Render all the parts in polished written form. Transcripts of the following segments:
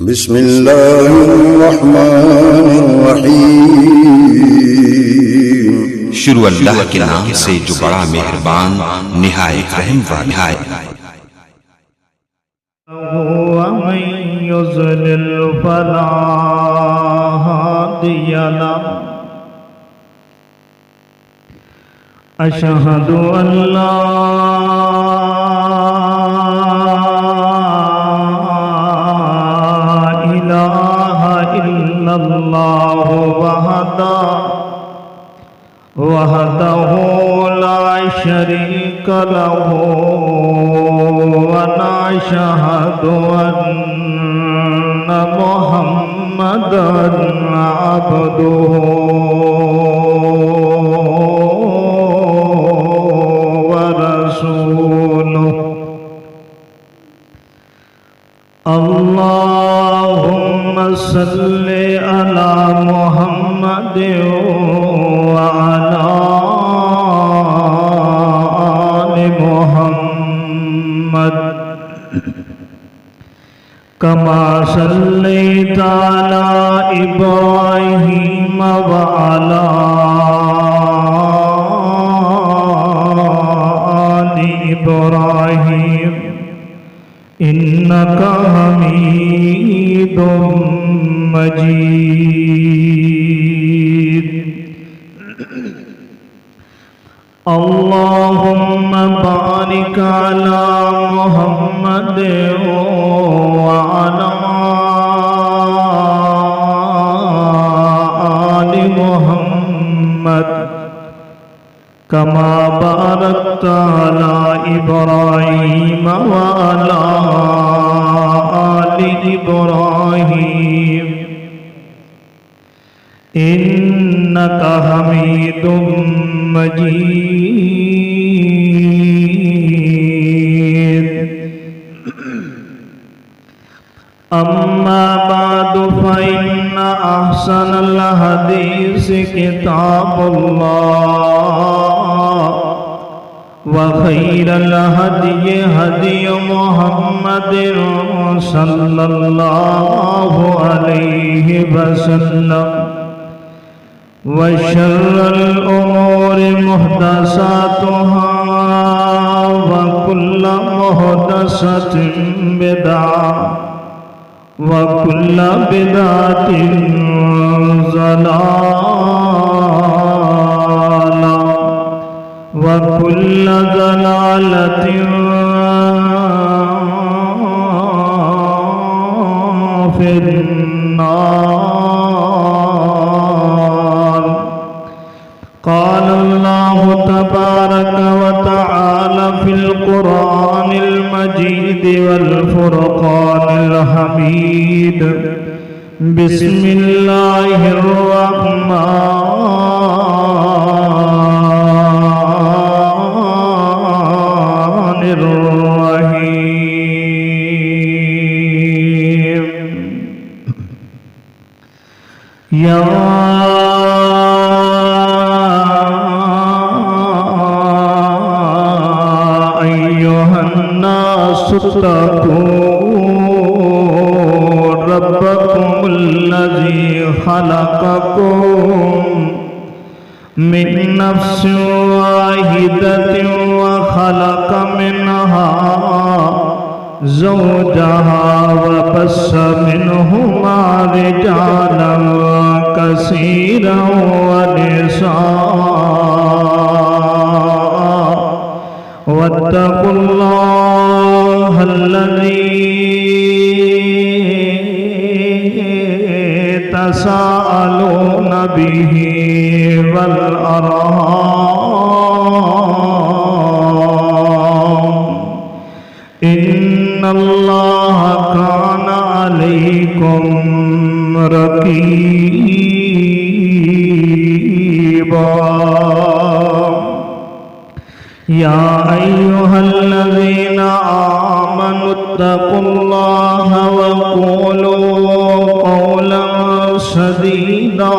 بسم اللہ الرحمن الرحیم۔ شروع اللہ کے نام سے جو بڑا مہربان نہایت رحم والا ہے۔ ومن يضلل فلا هادي له أشهد أن لا إله إلا الله وحده لا شريك له ونشهد أن محمدا عبده ورسوله اللهم صل على محمد وعلى آل محمد كما صليت على إبراهيم وعلى آل إبراهيم إنك حميد مجيد اللهم بارك على محمد وعلى آل محمد كما باركت على إبراهيم وعلى آل إبراهيم إنك حميد مجيد أما بعد فإن أحسن الحديث كتاب الله وخير الهدي هدي محمد صلى الله عليه وسلم وشر الأمور محدثاتها وكل محدثة بدعة وكل بدعة ضلالة وكل ضلالة في النار قال الله تبارك وتعالى في القرآن المجيد والفرقان الحميد بسم الله الرحمن الرحيم يا أيها الناس اتقوا ربكم الذي خلقكم من نفس واحدة وخلق منها زوجها وبث منهما رجالا كثيرا ونساء واتقوا الله الذي تساءلون به والأرحام إن الله كان عليكم رقيبا يا أيها الذين آمنوا اتقوا الله وقولوا قولا سديدا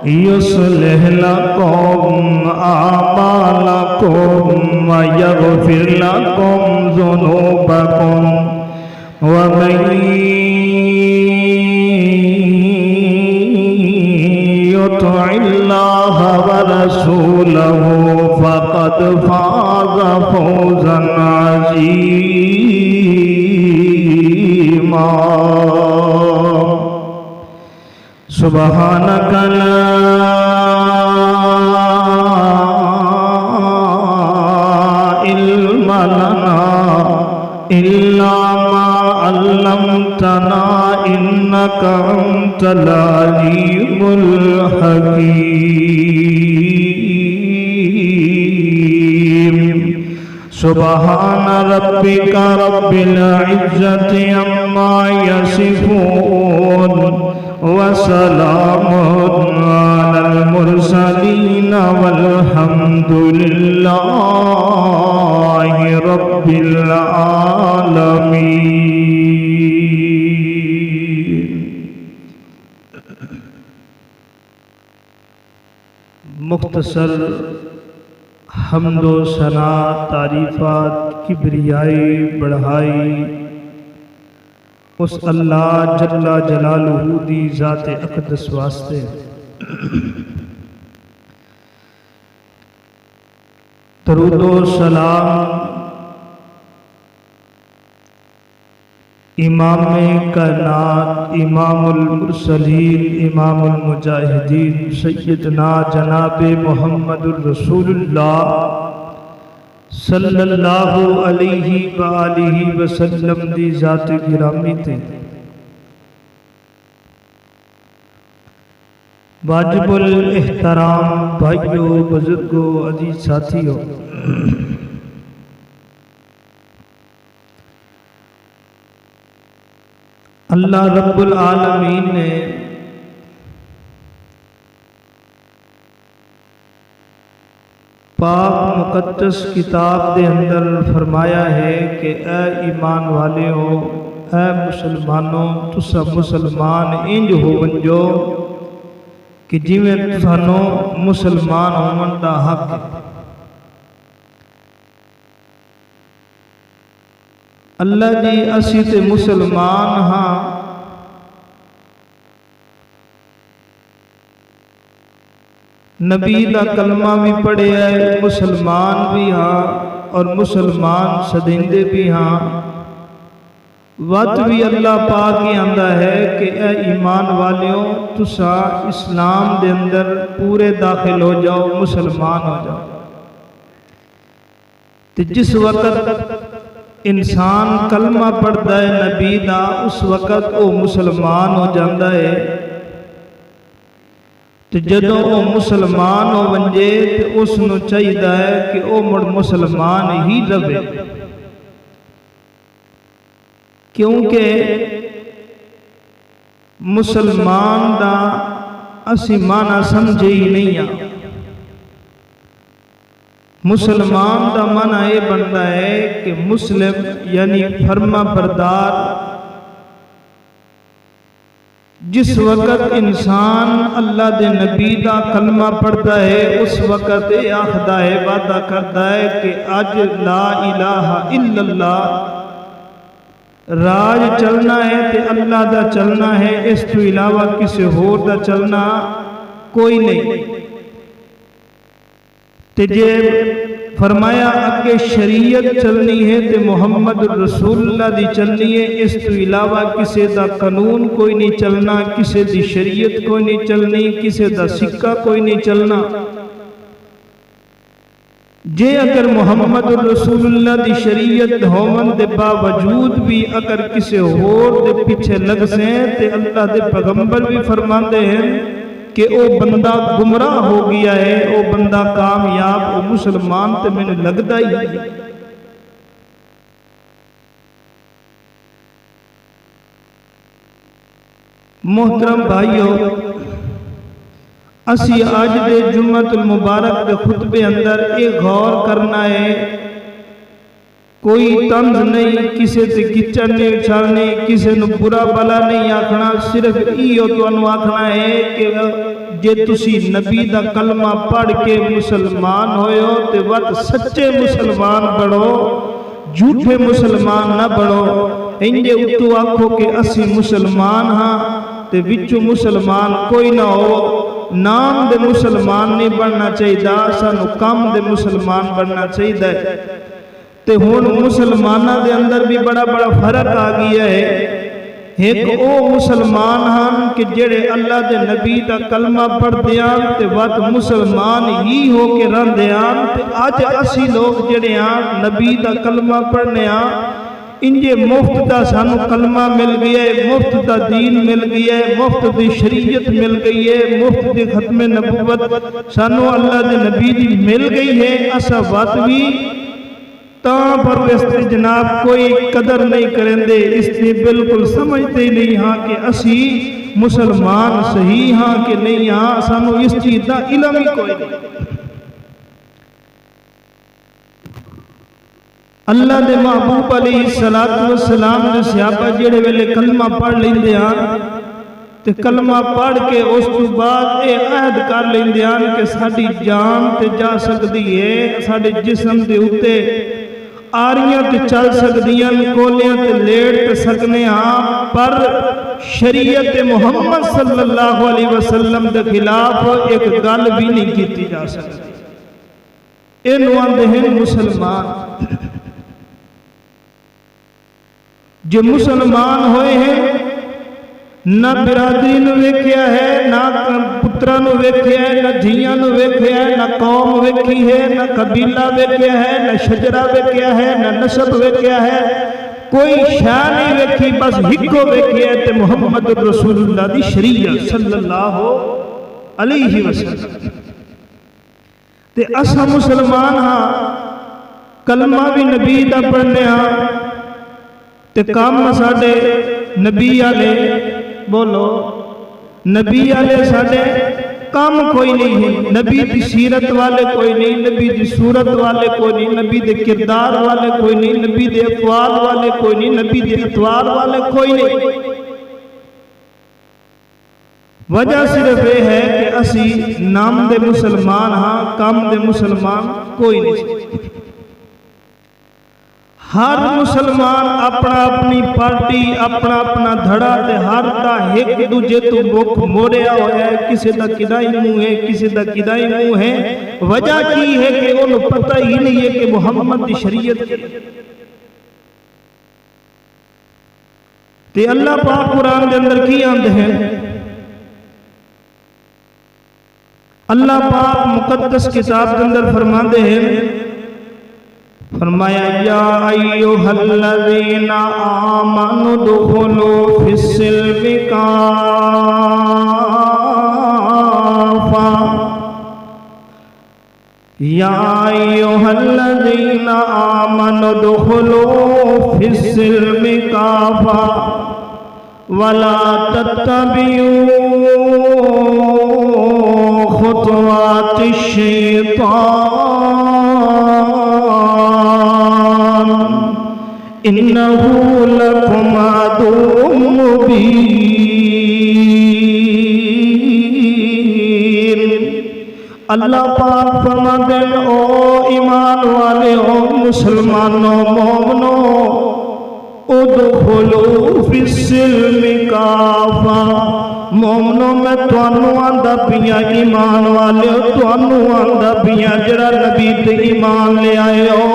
يصلح لكم أعمالكم ويغفر لكم ذنوبكم ومن يطع الله ورسوله فقد فاز فوزا عظيما سبحانك لا علم لنا إلا ما علمتنا إنك أنت العليم الحكيم سبحان ربك رب العزة عما يصفون وسلام على المرسلين والحمد لله رب العالمين. مختصر حمد و ثنا تعریفات کبریائی بڑھائی اس اللہ جل جلالہ دی ذات اقدس واسطے. درود و سلام امام کائنات امام المرسلین امام المجاہدین سیدنا جناب محمد الرسول اللہ صلی اللہ علیہ وآلہ وسلم دی ذات گرامی تے. واجب الاحترام بھائیو بزرگو عزیز ساتھیو، اللہ رب العالمین نے پاک مقدس کتاب دے اندر فرمایا ہے کہ اے ایمان والے ہو، اے مسلمانوں، تسا مسلمان انج ہو بنجو کہ جویں تسانوں مسلمان ہون دا حق ہے. اللہ جی اسی تے مسلمان ہاں، نبی دا کلمہ بھی پڑھے ہے، مسلمان بھی ہاں اور مسلمان سدیندے بھی ہاں. وقت بھی اللہ پاک ہی آندا ہے کہ اے ایمان والیوں تسا اسلام دے اندر پورے داخل ہو جاؤ، مسلمان ہو جاؤ. تے جس وقت انسان کلمہ پڑھتا ہے نبی دا اس وقت وہ مسلمان ہو جاتا ہے. تے جدوں وہ مسلمان ہو ونجے تے اس نو چاہیدا ہے کہ وہ مڑ مسلمان ہی رہے، کیونکہ مسلمان دا اسی معنی سمجھے ہی نہیں آ. مسلمان دا معنی یہ بنتا ہے کہ مسلم یعنی فرما بردار. جس وقت انسان اللہ دے نبی دا کلمہ پڑھتا ہے اس وقت یہ آخدا ہے، وعدہ کرتا ہے کہ اج لا الہ الا اللہ راج چلنا ہے تے اللہ دا چلنا ہے، اس تو علاوہ کسی ہور دا چلنا کوئی نہیں. تے جے فرمایا اگے شریعت چلنی ہے تے محمد رسول اللہ دی چلنی ہے، اس تو علاوہ کسی دا قانون کوئی نہیں چلنا، کسی دی شریعت کوئی نہیں چلنی، کسی دا سکہ کوئی نہیں چلنا. جے اگر محمد رسول اللہ دی شریعت ہومن دے باوجود بھی اگر کسی ہور دے پیچھے لگ سیں تے اللہ دے پیغمبر بھی فرماندے ہیں کہ او بندہ گمراہ ہو گیا ہے، او بندہ کامیاب، او مسلمان تے میں نے لگتا ہی ہے. محترم بھائیو، اسی آج دے جمعۃ المبارک دے خطبے اندر ایک غور کرنا ہے. کوئی طنز نہیں، کسی تے کچن نہیں اچھالنے، کسی نو برا بلا نہیں آکھنا، صرف ایو تو انو آکھنا ہے کہ جے تسی نبی دا کلمہ پڑھ کے مسلمان ہوئے ہو تے وقت سچے مسلمان بڑھو. جھوٹے مسلمان نہ بڑھو، انجے اتو آکھو کہ اسی مسلمان ہاں تے وچوں مسلمان کوئی نہ ہو، نام دے مسلمان نہیں بننا چاہیے، سانو کام دے مسلمان بننا چاہیے۔ تے ہون مسلمانہ دے اندر بھی بڑا بڑا فرق آ گیا ہے۔ ایک او مسلمان ہاں کہ جڑے اللہ دے نبی دا کلمہ پڑھ دیاں تے وقت مسلمان ہی ہو کے رن دیاں، تے آج اسی لوگ جڑے ہاں نبی دا کلمہ پڑھنے ہاں، انجے مفت دا سانو کلمہ مل گیا ہے، مفت دا دین مل گیا ہے، مفت دی شریعت مل گئی ہے، مفت دی ختم نبوت سانو اللہ دے نبی دی مل گئی ہے، اسا وقت بھی تاں پر اس نے جناب کوئی قدر نہیں کریں دے، اس نے بالکل سمجھتے نہیں ہاں کہ اسی مسلمان صحیح ہاں کہ نہیں ہاں، سانو اس چیز دا علم ہی کوئی نہیں۔ اللہ دے محبوب علیہ السلام دے صحابہ جڑے ویلے کلمہ پڑھ لیندے ہاں تے کلمہ پڑھ کے اس تو بعد اے عہد کر لیندے ہاں کہ ساڈی جان تے جا سکدی ہے، ساڈے جسم دے اوتے آریاں تے چل سکدیاں، کولیاں تے لیٹ تے سکنے ہاں، پر شریعت محمد صلی اللہ علیہ وسلم دے خلاف ایک گل بھی نہیں کیتی جا سکتی۔ اے نواندے ہیں مسلمان، جو مسلمان ہوئے ہیں نہ برادری نو ویکھیا ہے، نہ پترا نو ویکھیا ہے، نہ دھیاں نو ویکھیا ہے، نہ قوم ویکھی ہے، نہ قبیلہ ویکھیا ہے، نہ شجرہ ویکھیا ہے، نہ نسب ویکھیا ہے، کوئی شاہ نہیں ویکھی، بس ہکو ویکھیا ہے تے محمد رسول اللہ دی شریعت صلی اللہ علیہ وسلم۔ تے اسا مسلمان ہاں، کلمہ بھی نبی دا پڑھنے ہاں، تے کام ساڈے نبی آلے، بولو نبی آلے ساڈے کام کوئی نہیں ہے، نبی دی سیرت والے کوئی نہیں، نبی دی صورت والے کوئی نہیں، نبی دے کردار والے کوئی نہیں، نبی دے اقوال والے کوئی نہیں، نبی دے اطوار والے کوئی نہیں۔ وجہ صرف یہ ہے کہ اسی نام دے مسلمان ہاں، کام دے مسلمان کوئی نہیں۔ ہر مسلمان اپنا اپنی پارٹی، اپنا اپنا دھڑا تے ہر دا ایک دوجے تو مکھ موڑیا ہوا ہے، کسی دا کدائی منہ ہے، کسی دا کدائی منہ ہے۔ وجہ کی ہے کہ انہوں پتہ ہی نہیں ہے کہ محمد دی شریعت کی۔ تے اللہ پاک قرآن دے اندر کی آندے ہیں؟ اللہ پاک مقدس کتاب دے اندر فرماندے ہیں، فرمایا یا ایوہ الذین آمنوا ادخلوا فی السلم کافہ، یا ایوہ الذین آمنوا ادخلوا فی السلم کافہ ولا تتبعوا خطوات الشیطان انہو لکم عدو مبین۔ اللہ پاک فرماتے ہیں او ایمان والے، او مسلمانوں، مومنوں، ادخلوا فی السلم کافہ، مومنوں میں توانوں آندہ پیاں ایمان والے، توانوں آندہ پیاں جڑا نبی تے ایمان لے آئے ہو،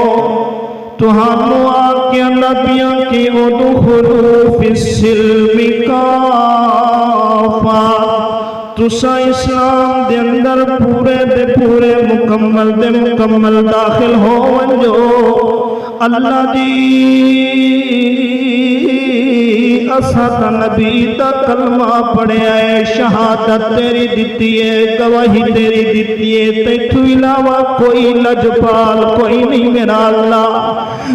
توانوں آکے نبیاں کی ادخلوا فی السلم کافہ، تسا اسلام دے اندر پورے دے پورے مکمل دے مکمل داخل ہو ونجو۔ اللہ دی اساں نبی دا کلمہ پڑھیا ہے، شہادت تیری دیتی ہے، گواہی تیری دیتی ہے، تیتھو علاوہ کوئی لجپال کوئی نہیں میرا اللہ،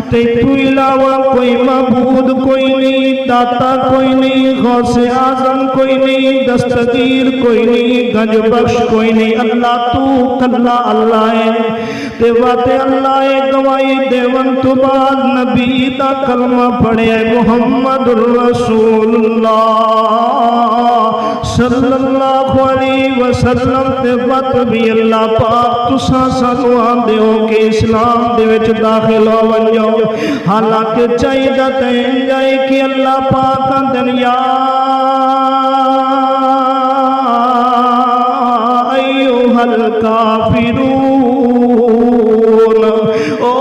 تیتھو علاوہ کوئی معبود کوئی نہیں، داتا کوئی نہیں، غوث اعظم کوئی نہیں، دستگیر کوئی نہیں، گنج بخش کوئی نہیں، اللہ تو کلا اللہ ہے۔ تے واتے اللہ گواہی دیون تو بعد نبی دا کلمہ پڑھے محمد رسول اللہ صلی اللہ علیہ وسلم تے وقت بھی اللہ پاک تساں سانو آندے ہو کہ اسلام دے وچ داخل ہو ونجو حالانکہ چاہیدا تے جائے کہ اللہ پاک آندن یا ایھا الکافرون او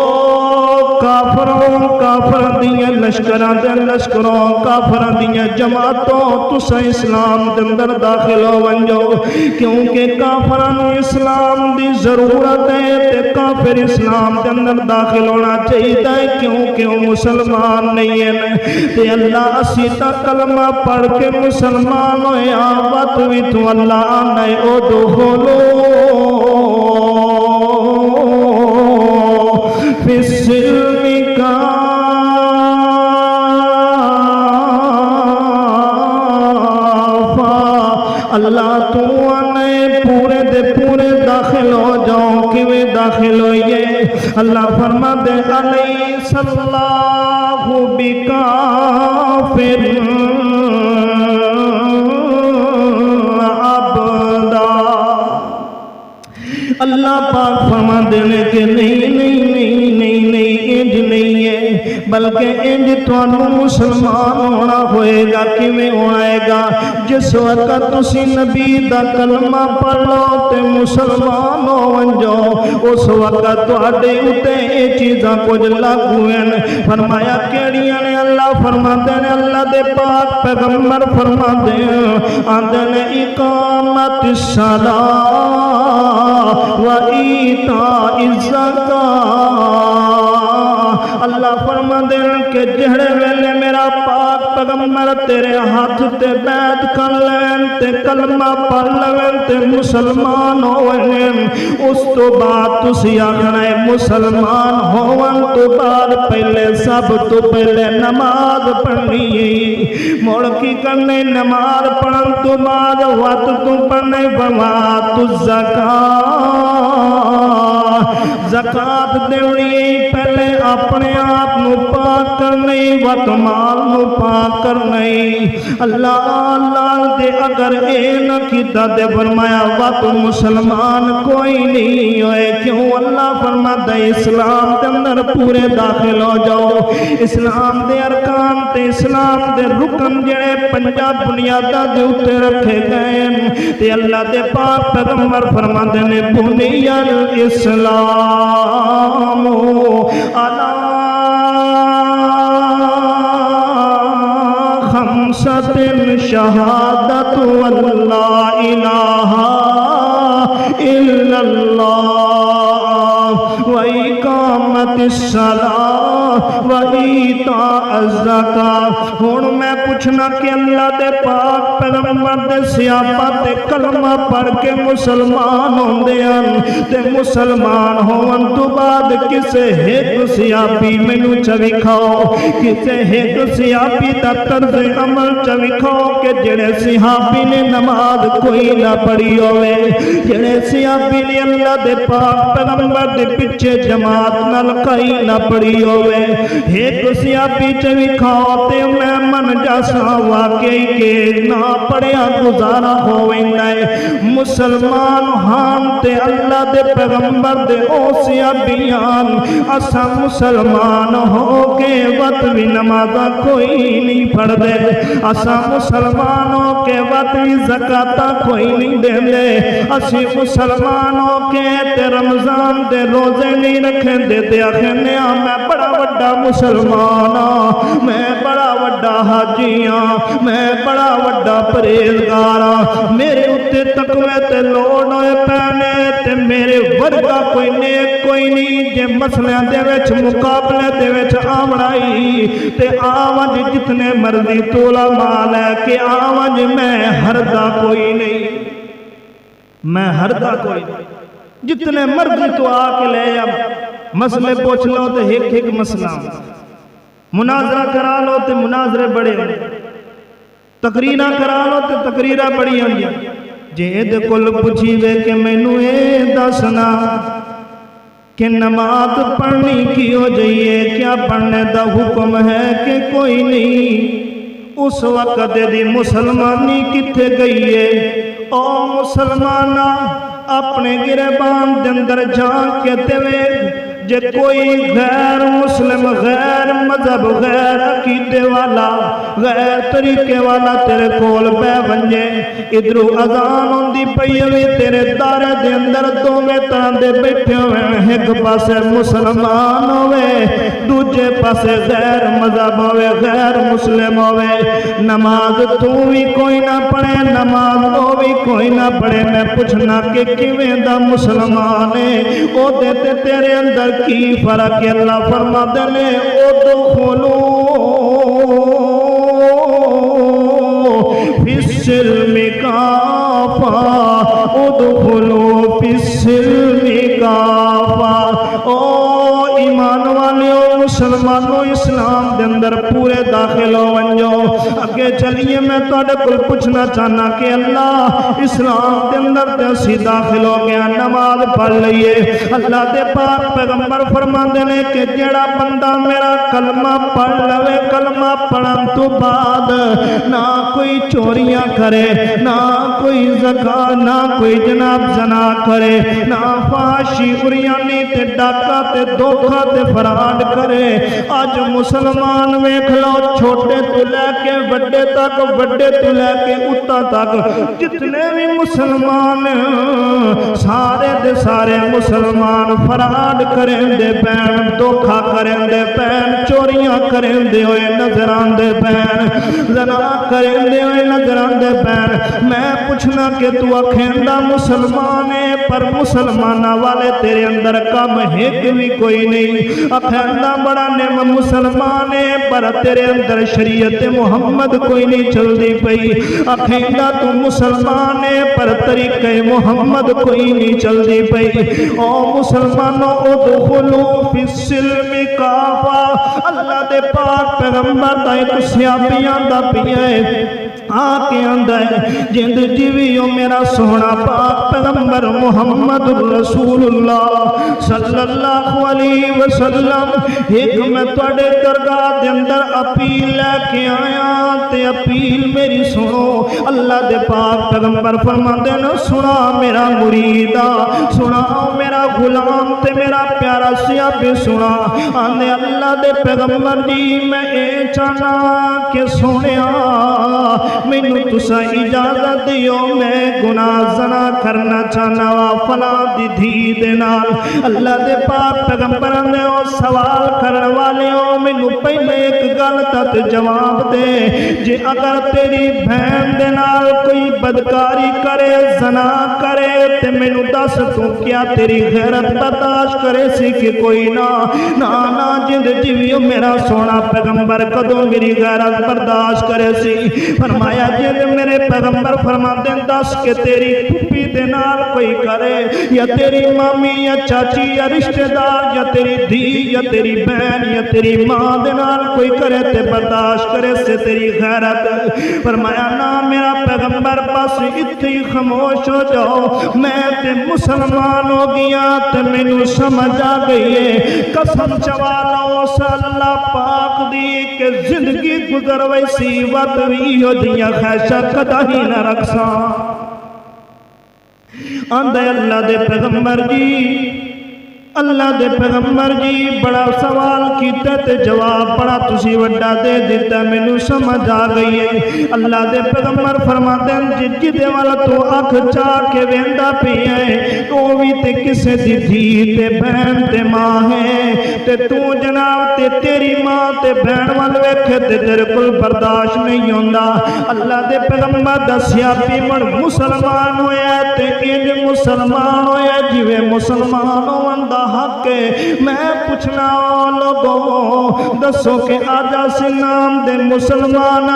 کافر دیاں لشکراں دے لشکروں کافراں دیاں جماعتوں تساں اسلام دے اندر داخل ہو ونجو کیونکہ کافراں نوں اسلام دی ضرورت ہے تے کافر اسلام دے اندر داخل ہونا چاہیے کیونکہ وہ مسلمان نہیں ہیں تے اللہ اسی تا کلمہ پڑھ کے مسلمان ہوئے آوات بھی تو اللہ آنا ہے او دخلو فی السلم اللہ تو آنے پورے دے پورے داخل ہو جاؤ کیویں داخل ہوئیے اللہ فرما دے الیس اللہ بکافر عبدا اللہ پاک فرما دینے کہ نہیں انج نہیں ہے بلکہ انج تانوں مسلمان ہونا ہوئے گا کیویں ہونا گا جس وقت تسی نبی دا کلمہ پڑھ لو تے مسلمان ہو ونجو اس وقت تواڈے اوتے اے چیزاں کچھ لاگو ہیں فرمایا کیڑیاں نے اللہ فرماندے نے اللہ دے پاک پیغمبر فرماندے آندے نے اقامت الصلاۃ و ایتاء الزکاۃ اللہ فرماندے کہ جہڑے ویلے میرا پاک پیغمبر تیرے ہاتھ تے بیعت کر لین تے کلمہ پڑھ لین تے مسلمان ہوئے اس تو بعد تسی آکھنا ہے مسلمان ہون تو بعد پہلے سب تو پہلے نماز پڑھنی موڑ کی کرنے نماز پڑھن تو بعد وقت تو پڑھنے وات زکات دینی پہلے اپنے آپ نو پاک کرنی وقت مال نو پاک کرنی اللہ دے اگر اے نہ کیتا دے فرمایا وقت مسلمان کوئی نہیں ہوئے کیوں اللہ فرماتا ہے اسلام دے اندر پورے داخل ہو جاؤ اسلام دے ارکان تے اسلام دے رکن جڑے پنجا بنیاداں دے اوتے رکھے گئے تے اللہ دے پاک پیغمبر فرماندے نے بنی الاسلام علی خمسۃ شہادت واللہ الہ الا اللہ وإقامت الصلاۃ وإیتاء الزکاۃ ہن میں پوچھنا کہ اللہ دے پاک پیغمبر دے صحابہ تے کلمہ پڑھ کے مسلمان ہوندے ہیں تے مسلمان ہون تو بعد کسے ایک صحابی مینوں چ وکھاؤ کسے ایک صحابی دا طرز عمل چ وکھاؤ کہ جڑے صحابی نے نماز کوئی نہ پڑھی ہوئے جڑے صحابی نے اللہ دے پاک پیغمبر دے پیچھے جماعت نال کئی نہ پڑھی ہوئے ایک صحابی چ وکھاؤ تے میں من جاسا واقعی کہ نہ پڑھیا گزارا ہویندا ہے مسلمان ہاں تے اللہ دے پیغمبر دے او صحابیان اساں مسلمان ہو کے وقت بھی نماز کوئی نہیں پڑھ دے اساں مسلمان ہو کے وقت بھی زکات کوئی نہیں دیندے اسی مسلمان ہو کے تے رمضان دے روزے نہیں رکھیں دے تے آخنے میں بڑا وڈا مسلمان ہاں میں بڑا وڈا حاجی ہاں میں بڑا وڈا پرہیزگار ہاں میرے اتے تقوی تے لوڑ ہوئے پینے تے میرے ورگا کوئی نیک کوئی نہیں جے مسئلے دے وچ مقابلے دے وچ آمڑائی تے آوج جتنے مرضی تولا مال ہے کہ آوج میں ہردا کوئی نہیں میں ہردا کوئی نہیں جتنے مرضی تو آ کے لے اب مسئلے پوچھ لو تے ایک مسئلہ مناظرہ کرا لو تے مناظرے بڑے ہوں تقریرہ کرا لو تے تقریرہ بڑی ہوں جے دے کل پوچھی وے کہ مینوں اے دسنا کہ نماز پڑھنی کیوں جائیے کیا پڑھنے دا حکم ہے کہ کوئی نہیں اس وقت دی مسلمانی کتھے گئی ہے؟ او مسلمانہ اپنے گریبان دے اندر جان کے تے جے کوئی غیر مسلم، غیر مذہب، غیر عقیدے والا، غیر طریقے والا تیرے کول پہ ونجے، ادھرو اذان ہوندی پئی ہوئی تیرے دارے دے اندر دوویں طرح دے بیٹھے ہوئے، ایک پاسے مسلمان ہوئے، دوجے پاسے غیر مذہب ہوئے، غیر مسلم ہوئے، نماز تو بھی کوئی نہ پڑھے، نماز وہ بھی کوئی نہ پڑھے، میں پوچھنا کہ کیویں دا مسلمان ہے؟ او دے تے تیرے اندر کی فرق ہے؟ اللہ فرما دے ادخلوا فی السلم کافہ، ادخلوا فی السلم کافہ۔ او ایمان والیو مسلمانوں اسلام دے اندر پورے داخل ہو ونجو۔ اگے چلیے میں تواڈے کول پوچھنا چاہنا کہ اللہ اسلام دے اندر تے اسی داخل ہو گیا، نماز پڑھ لئیے، اللہ دے پاک پیغمبر فرماندے نے کہ جڑا بندہ میرا کلمہ پڑھ لوے، کلمہ پڑھن تو بعد نہ کوئی چوریاں کرے، نہ کوئی زکات، نہ کوئی جناب زنا کرے، نہ فحاشی عریانی تے ڈاکہ تے دھوکہ تے فراڈ کرے۔ آج مسلمان ویکھ لو، چھوٹے تو لے کے بڑے تک، بڑے تو لے کے اتا تک، جتنے بھی مسلمان سارے دے سارے مسلمان فراڈ کریں دے پین، دھوکہ کریں دے پین، چوریاں کریں دے ہوئے نظر آندے پین، زنا کریں دے ہوئے نظر آندے پین۔ میں پوچھنا کہ تو اکھیندہ مسلمان ہے، پر مسلمانہ والے تیرے اندر کم ایک بھی کوئی نہیں، اکھیندہ بڑا نعم مسلمان ہے، پر تیرے اندر شریعت محمد کوئی نہیں چل دی پئی، اکھیندہ تو مسلمان ہے، پر طریقہ محمد کوئی نہیں چل دی پئی۔ او مسلمانوں ادخلوا فی السلم کافہ، اللہ دے پاک پیغمبر دا ایک سیابیاں دا پیا ہے، آکے آندہ ہے جند جیویوں میرا سونا پاک پیغمبر محمد رسول اللہ صلی اللہ علیہ وسلم، ایک میں توڑے درگاہ دے اندر اپیل لے کے آیا تے اپیل میری سنو۔ اللہ دے پاک پیغمبر فرما دینا سنا میرا مریدہ، سنا میرا غلام تے میرا پیارا سیابی سنا۔ آنے اللہ دے پیغمبر جی میں اے چانا کہ سنیا مینو تسا اجازت دیو، میں گناہ زنا کرنا چاہنا وا فلاں دی دھی دے نال۔ اللہ دے پاک پیغمبر نے سوال کرن والیوں مینو پہلے ایک گل تک جواب دے، جے اگر تیری بہن دے نال کوئی بدکاری کرے، زنا کرے تے مینو دس تو کیا تیری غیرت برداشت کرے سی کہ کوئی نہ نا جند جیویوں میرا سونا پیغمبر کدوں میری غیرت برداشت کرے سی؟ فرمایا جند میرے پیغمبر فرما دیں دس کہ تیری پھوپھی دے نال کوئی کرے، یا تیری مامی یا چاچی یا رشتہ دار یا تیری دھی یا تیری بہن یا تیری ماں دے نال کوئی کرے تے برداشت کرے سے تیری غیرت؟ فرمایا نا میرا پیغمبر بس اتنی خاموش ہو جاؤ، میں تے مسلمان ہو گیا تے مینوں سمجھ آ گئی ہے، قسم چوالو سے اللہ پاک دی کہ زندگی گزر ویسی وقت بھی ہو دیا خیشہ کدا ہی نہ رکھساں۔ آندھے اللہ دے پیغمبر جی، اللہ دے پیغمبر جی بڑا سوال کیتا تے جواب بڑا تسی وڈا دے دیتا، مینوں سمجھ آ گئی ہے۔ اللہ دے پیغمبر فرماتے ہیں جدے والا تو اکھ چاہ کے ویندا پیا ہے، تو بھی تے کسے دی دھی تے بہن تے ماں ہے، تے تو جناب تے تیری ماں تے بہن وال ویکھے تے تیرے کول برداشت نہیں ہوندا۔ اللہ دے پیغمبر دسیا بھی من مسلمان ہویا تے انج مسلمان ہویا جویں مسلمان ہوندا حق ہے۔ میں پوچھنا لوگوں دسو کہ آج سے نام دے مسلمان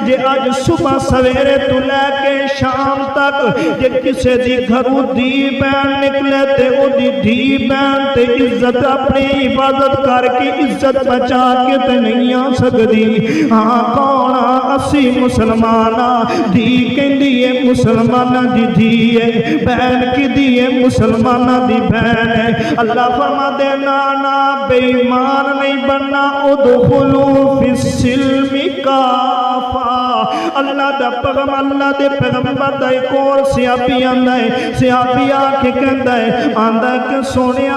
جے آج صبح سویرے تو لے کے شام تک جے کسے دی گھروں دی بہن نکلے تے او دی دھی بہن تے عزت اپنی حفاظت کر کے عزت بچا کے تے نہیں آ سکتی؟ ہاں کون اسی مسلمان دھی کہندی ہے مسلمان دی دھی ہے، بہن کی دی ہے مسلمان دی بہن ہے۔ اللہ فرما دے نانا بے ایمان نہیں بننا، ادخلوا فی السلم کافہ، اللہ دا پیغام اللہ دے پیغمبر دا ایک اور صحابی آندا ہے صحابی آ کے کہندا ہے آندا کہ سونیا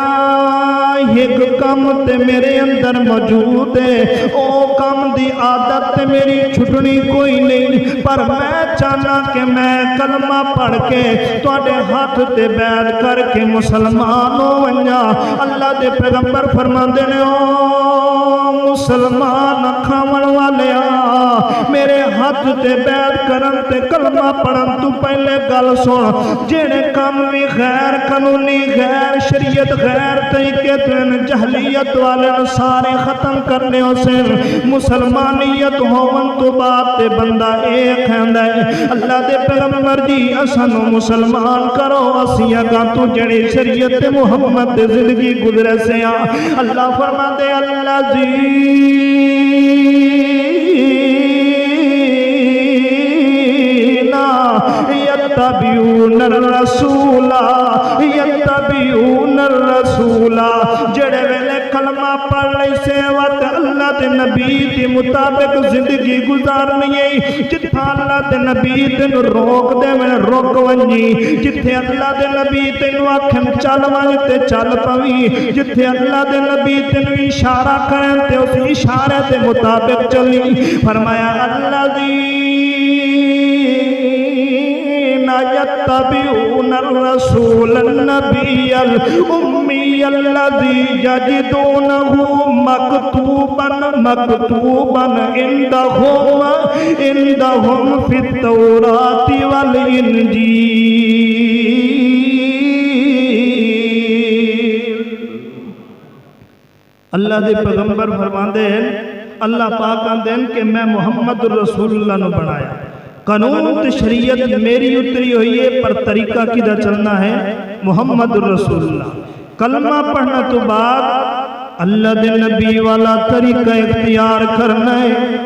ایک کم تے میرے اندر موجود ہے او کم دی عادت تے میری چھٹنی کوئی نہیں پر میں چاہنا کہ میں کلمہ پڑھ کے تواڈے ہاتھ تے بیعت کر کے مسلمان ہو ونجا اللہ دے پیغمبر فرماندے نے او مسلمان کھاون والیا میرے ہاتھ تے بیعت کرن تے کلمہ پڑھن تو پہلے گل سن جڑے کام بھی غیر قانونی غیر شریعت غیر طریقے تے جہلیت والے سارے ختم کرنے ہو سن مسلمانیت ہون تو بعد تے بندہ ایک کہندا ہے اللہ دے پیغمبر جی اسانو مسلمان کرو اسی اگاں تو جڑی شریعت محمد دے زندگی گزرے سے اللہ فرماندے اللہ یتبعون الرسول جڑے ویلے کلمہ پڑھ لئی سے وقت اللہ دے نبی دی مطابق زندگی گزارنی ہے جتھا اللہ دے نبی تینو روک دے میں روک ونجی جتھے اللہ دے نبی تینو آکھن چل ونج تے چل پوی جتھے اللہ دے نبی تینو اشارہ کریں تے اس اشارے دے مطابق چلی فرمایا يتبعون الرسول النبي الأمي الذي يجدونه مكتوبا عندهم في التوراة والإنجيل اللہ دے پیغمبر فرماندے ہیں اللہ پاک آندے ہیں کہ میں محمد رسول اللہ نے بنایا قانون تے شریعت میری اتری ہوئی ہے پر طریقہ کدھر چلنا ہے محمد رسول اللہ کلمہ پڑھنا تو بعد اللہ دے نبی والا طریقہ اختیار کرنا ہے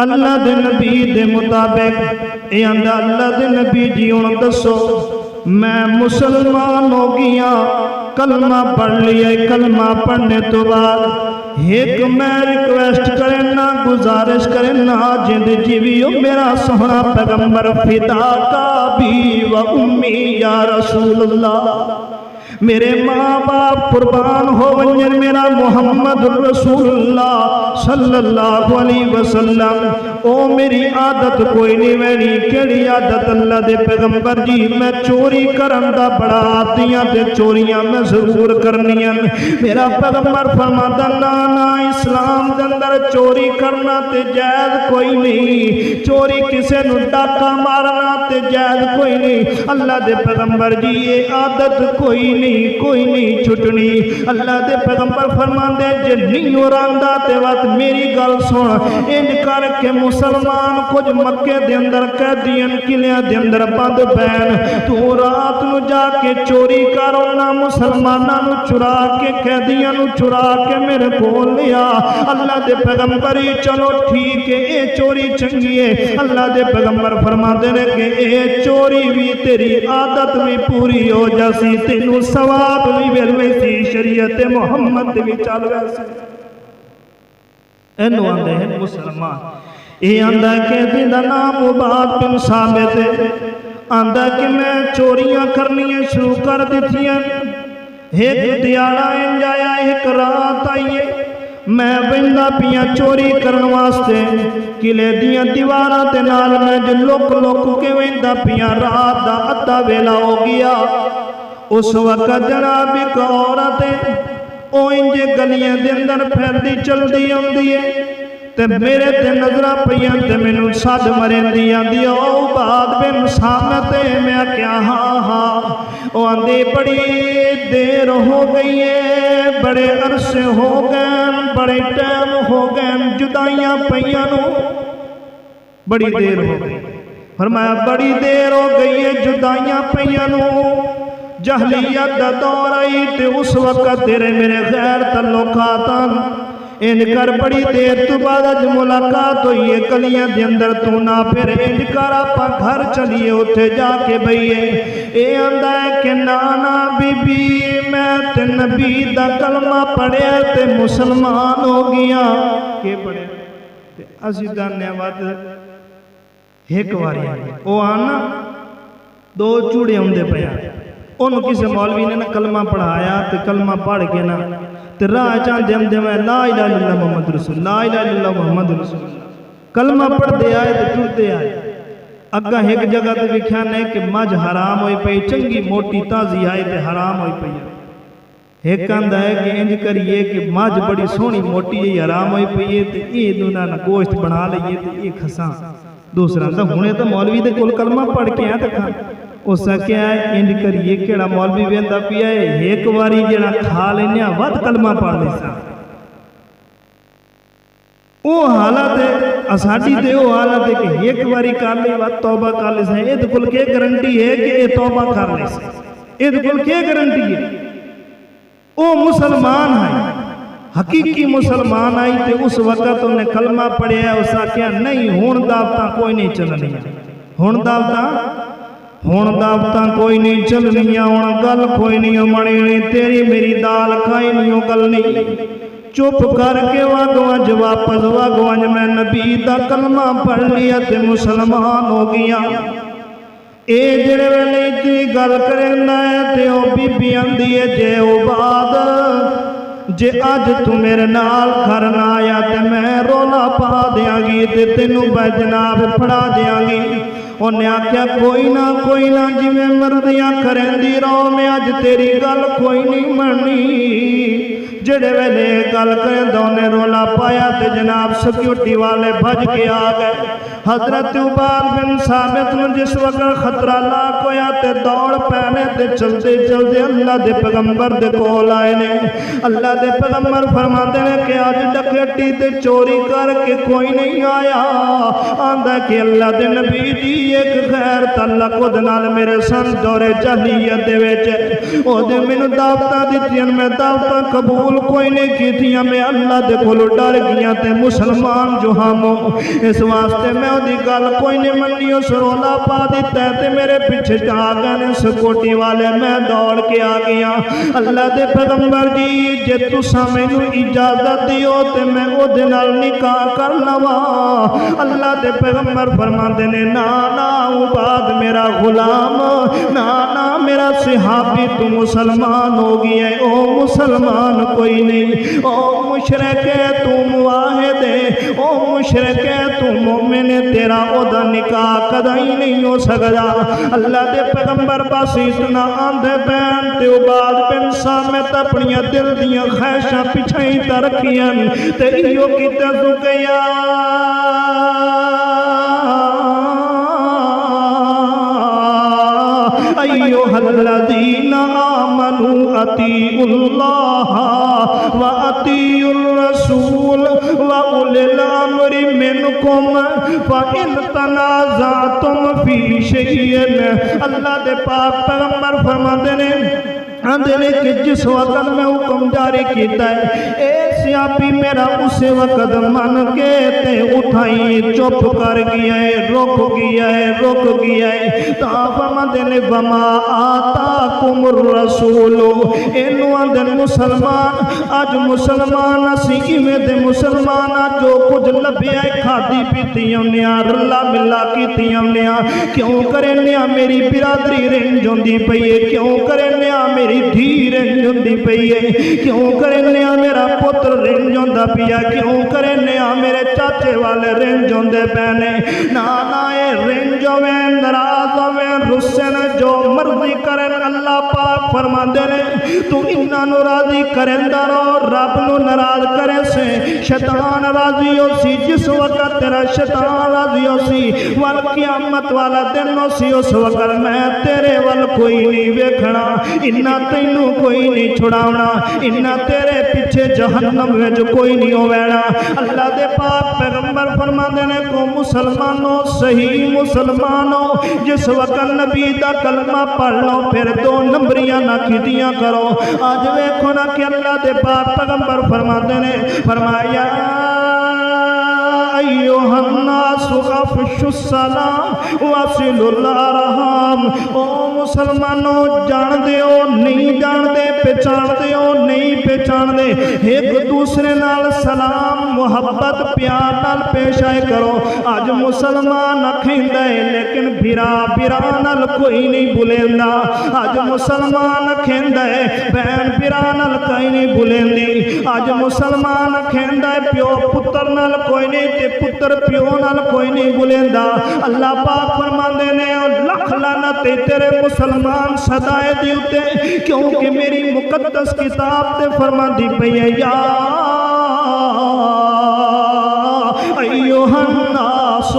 اللہ دے نبی دے مطابق اے اندہ اللہ دے نبی جیون دسو میں مسلمان ہو گیا کلمہ پڑھ لیا کلمہ پڑھنے تو بعد ایک میں ریکویسٹ کرنا گزارش کرنا جند جیویو میرا سونا پیغمبر فدا کا بھی و امی یا رسول اللہ میرے ماں باپ قربان ہو ونجر میرا محمد رسول اللہ صلی اللہ علیہ وسلم او میری عادت کوئی نہیں وینی کیڑی عادت اللہ دے پیغمبر جی میں چوری کرن دا بڑا آتیاں تے چوریاں میں ضرور کرنیاں میرا پیغمبر فرماتا نا اسلام دے اندر چوری کرنا تے جائز کوئی نہیں چوری کسے نو ڈاکا مارنا تے جائز کوئی نہیں اللہ دے پیغمبر جی یہ عادت کوئی نہیں چھٹنی اللہ دے پیغمبر فرماندے جے نہیں راندا تے وقت میری گل سن ان کر کے مسلمان کچھ مکے دے اندر قیدیاں قلعے دے اندر بند پین تو رات نو جا کے چوری کرنا مسلماناں نو چرا کے قیدیاں نو چرا کے میرے کول لیا اللہ دے پیغمبر چلو ٹھیک ہے اے چوری چنگی ہے اللہ دے پیغمبر فرماندے نے کہ اے چوری بھی تیری عادت بھی پوری ہو جاسی تینو ثواب بھی مل ویسی شریعت محمد بھی چل ویسی اینو آندے ہیں مسلمان اے آندہ کہ دیدہ نام عباد بن ثابت آندہ کہ میں چوریاں کرنی شروع کر دیتیاں ایک دیارہ انجایا ایک رات آئیے میں بندہ پیاں چوری کرن واسطے کلے دیاں دیوارہ تے نال میں جو لوک کے بندہ پیاں رات دا ادھا ویلا ہو گیا اس وقت جناب ایک عورتیں او انجے گلیاں دے اندر پھر دی چل دی آندی ہے تے میرے تے نظرہ پیاں تے میں ساتھ مرین دی آندی او بعد بن سامتے میں کیا ہاں او آندی بڑی دیر ہو گئی ہے بڑے عرصے ہو گئے بڑے ٹائم ہو گئے جدائیاں پیاں نو بڑی دیر ہو گئی فرمایا بڑی دیر ہو گئی ہے جدائیاں پیاں نو جہلیت دا دور آئی تے اس وقت تیرے میرے غیر تعلقاتاں ان کر بڑی دیر تو بعد اج ملاقات ہوئی ہے گلیاں دے اندر تو نہ پھر ان کر آپا گھر چلیے اتھے جا کے بھئیے اے آندہ ہے کہ نانا بی بی میں تے نبی دا کلمہ پڑھے تے مسلمان ہو گیا کہ پڑھے تے عزیزان نے وعد ایک واری وہ آنا دو چوڑے آندے پیا انہوں کسی مولوی نے نا کلمہ پڑھایا تو کلمہ پڑھ کے نا تو راہ چاند دے دے میں لا الہ الا اللہ محمد رسول لا الہ الا اللہ محمد رسول کلمہ پڑھ دے آئے تو ٹرتے آئے اگا ایک جگہ تو وکھیان ہے کہ مجھ حرام ہوئی پئی چنگی موٹی تازی آئے تو حرام ہوئی پئی ایک کاندہ ہے کہ انج کریے کہ مجھ بڑی سونی موٹی ہے حرام ہوئی پئی ہے تو یہ دونا گوشت بنا لئیے تو یہ کھساں دوسرا تو ہونے تو مولوی دے کل کلمہ پڑھ کے آیا تکھا اس کا کیا ہے انج کریے کیڑا مولوی بیندہ پیا ہے ایک واری جڑا کھا لینے وقت کلمہ پڑھ لیسا وہ حالت ہے اساڑی دے وہ حالت ہے کہ ایک واری کر لی وقت توبہ کر لیسا ہے یہ کل کے گرنٹی ہے کہ یہ توبہ کر لیسا یہ کل کے گرنٹی ہے وہ مسلمان ہے حقیقی مسلمان آئی تے اس وقت انہیں کلمہ پڑھے ہے اس کا کیا نہیں ہون دعوتاں کوئی نہیں چلنی ہون دعوتاں کوئی نہیں چلنی ہون گل کوئی نہیں منی تیری میری دال کھائی نہیں گل نہیں چپ کر کے واگوانج واپس واگوانج میں نبی دا کلمہ پڑھ لیا تے مسلمان ہو گیا اے جڑے ویلے اتنی گل کرنا ہے تے او بی بی اندی ہے جے او بعد جے آج تو میرے نال کرنا آیا تے میں رولا پا دیاں گی تے تینوں بے جناب پڑھا دیاں گی انہیں آکھیا کوئی نہ جی میں مردیاں کریں دی رو میں آج تیری گل کوئی نہیں مرنی جڑے ویلے گل کریں دونے رولا پایا تے جناب سیکیورٹی والے بھج کے آ گئے حضرت عباد بن ثابت نے جس وقت خطرہ لاکھ ہویا تے دوڑ پہنے تے چلتے اللہ دے پیغمبر دے کول آئے نے اللہ دے پیغمبر فرماتے ہیں کہ آج ڈکیٹی تے چوری کر کے کوئی نہیں آیا آندہ کہ اللہ دے نبی دی ایک خیر تعلق وہ دنال میرے سن دورے جہلیت دے ویچے او دے منو دعوتہ دیتیاں میں دعوتہ قبول کوئی نہیں کی تھیاں میں اللہ دے کھولو ڈر گیا تے مسلمان جو ہموں اس واسطے میں دی گل کوئی نہیں منی اس رولا پا دیتا ہے تے میرے پیچھے جاگا نے سکوٹی والے میں دوڑ کے آ گیا اللہ دے پیغمبر جی جے تو سامنو اجازت دیو تے میں او دنال نکاح کر لوا اللہ دے پیغمبر فرما دینے نا عباد میرا غلام نا میرا صحابی تو مسلمان ہو گیا ہے او مسلمان کوئی نہیں او مشرک ہے تو مواحد ہے او مشرک ہے تو مومن ہے تیرا عہدہ نکاح کدائی نہیں ہو سکتا اللہ دے پیغمبر پاس اتنا آندھے بین تے عباد بن سامت اپنی دل دیاں خیشاں پچھائی ترکیاں تے ایو کی تزو گیا ایوہ الذین آمنوا اطیعوا اللہ و اطیعوا الرسول و اولی الامر منکم فإن تنازعتم فی شیئن اللہ دے پاک پیغمبر فرماتے ہیں اندھلے کہ جس وقت میں حکم جاری کیتا ہے اے سیاپی میرا اسے وقت من کے تے اٹھائی چپ کر گیا ہے رک گیا ہے تا فرماتے نے وما آتاکم الرسول انو اندھل مسلمان آج مسلمان اسی میں دے مسلمان جو کچھ لبیا کھادی پیتی ہمنیا رلا ملا کیتی ہمنیا کیوں کرنیا میری برادری رنجوں دی پئیے کیوں کرنیا میری دھی رنجوں دی پئیے کیوں کرنیا میرا پتر رنجوں دا پیا کیوں کرنیا میرے چاچے والے رنجوں دے پہنے نانا اے رنجوں میں نراز میں رسن جو مرضی کرن اللہ پاک فرما دے رہے تو انہا نرازی کرن دارو رب نو نراز کرے سے شیطان راضی ہو سی جس وقت تیرا شیطان راضی ہو سی والقیامت والا دن ہو سی اس وقت میں تیرے وال کوئی نہیں ویکھنا انہا تینوں کوئی نہیں چھڑاونا انہا تیرے پیچھے جہنم میں جو کوئی نہیں ہووینا اللہ دے پاک پیغمبر فرما دینے کو مسلمانوں صحیح مسلمانوں جس وقت نبی دا کلمہ پڑھ لو پھر دو نمبریاں نہ کھیتیاں کرو آج ویکھو نا کہ اللہ دے پاک پیغمبر فرما دینے فرمایا ایھا الناس افشوا السلام وصلوا الارحام۔ او مسلمانوں جان دے ہو نہیں جان دے، پہچان دے ہو نہیں پہچان دے، ایک دوسرے نال سلام محبت پیار نال پیش آئے کرو۔ آج مسلمان کھیندا ہے لیکن بھرا بھرا نال کوئی نہیں بھولیندا۔ آج مسلمان کھیندا ہے بہن بھرا نال کوئی نہیں بھولیندی۔ آج مسلمان کھیندا ہے پیو پتر نال کوئی نہیں تے پتر پیو نال کوئی نہیں بھولیندا۔ اللہ پاک فرماندے نے لکھ لعنت تیرے مسلمان صدائے دی اتے، کیونکہ میری مقدس کتاب تے فرماندی پئی ہے یا ایھا الناس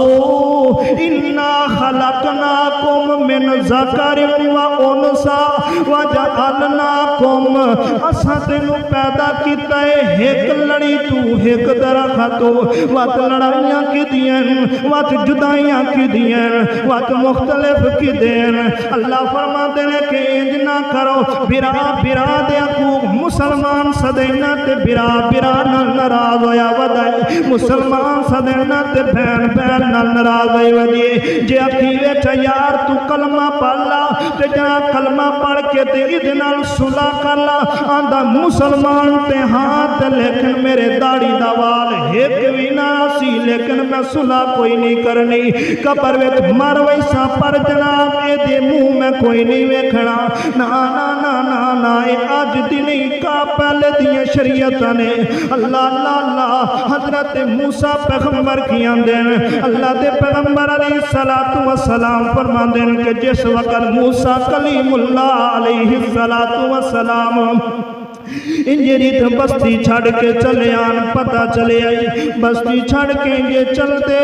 انا خلقناکم من ذکر و انثی وجعلناکم، اساں تینوں پیدا کیتا ہے ایک لڑی تو ایک درخت، وقت لڑائیاں کی دین وقت جدائیاں کی دین وقت مختلف کی دین۔ اللہ فرماتے ہیں کہ انج نہ کرو، برا برا دے کو مسلمان صدینا تے برا برا نال ناراض ہویا ودائے، مسلمان صدینا تے بہن بہن نال ناراض ہوئی ودیے۔ جے اکیلے یار تو کلمہ پڑھ لا تے جا کلمہ پڑھ کے تے ادھ نال صلح کر لا، آندا مسلمان تے ہاں تے لیکن میرے داڑھی دا وال ایک بھی نہ سی لیکن میں صلح کوئی نہیں کرنی، قبر وچ مر ویسا پر جناب اے دے منہ میں کوئی نہیں ویکھنا۔ نا نا نا نا نا اے اج دی نہیں کا پہلے دیاں شریعتاں نے۔ اللہ اللہ اللہ حضرت موسیٰ پیغمبر کی آندین، اللہ دے پیغمبر علیہ السلام فرماندین کہ جس وقت موسیٰ کلیم اللہ علیہ السلام انجری تو بستی چھڑ کے چلے آن، پتہ چلے آئی بستی چھڑ کے یہ چلتے